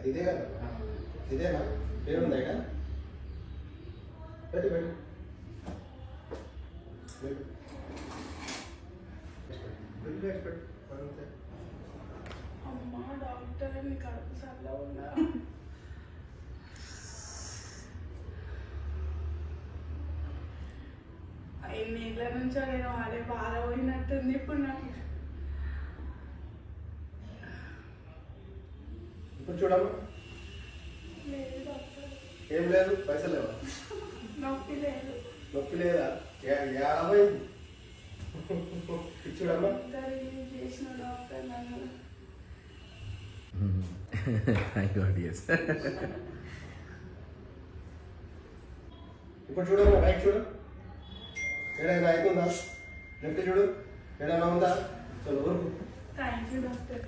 ఇదే కదా ఇదేనా పేరుందా ఇక పెట్టు పెట్టు అమ్మా డాక్టర్ నీ కడుపు సరళ ఉన్నా ఎన్నేళ్ళ నుంచో నేను వాడే బాధ పోయినట్టుంది ఇప్పుడు నాకు ఇప్పుడు చూడమ్మా లేదు డాక్టర్ ఏం లేదు పైసలు లేవా నొప్పి లేదు నొప్పి లేదా యాభై చూడమ్మా చేసిన డాక్టర్ నన్ను ఇప్పుడు చూడమ్మా రైట్ చూడు ఏడైనా అవుతుందా లెఫ్ట్ చూడు ఏడైనా ఉందా చలో థ్యాంక్ యూ డాక్టర్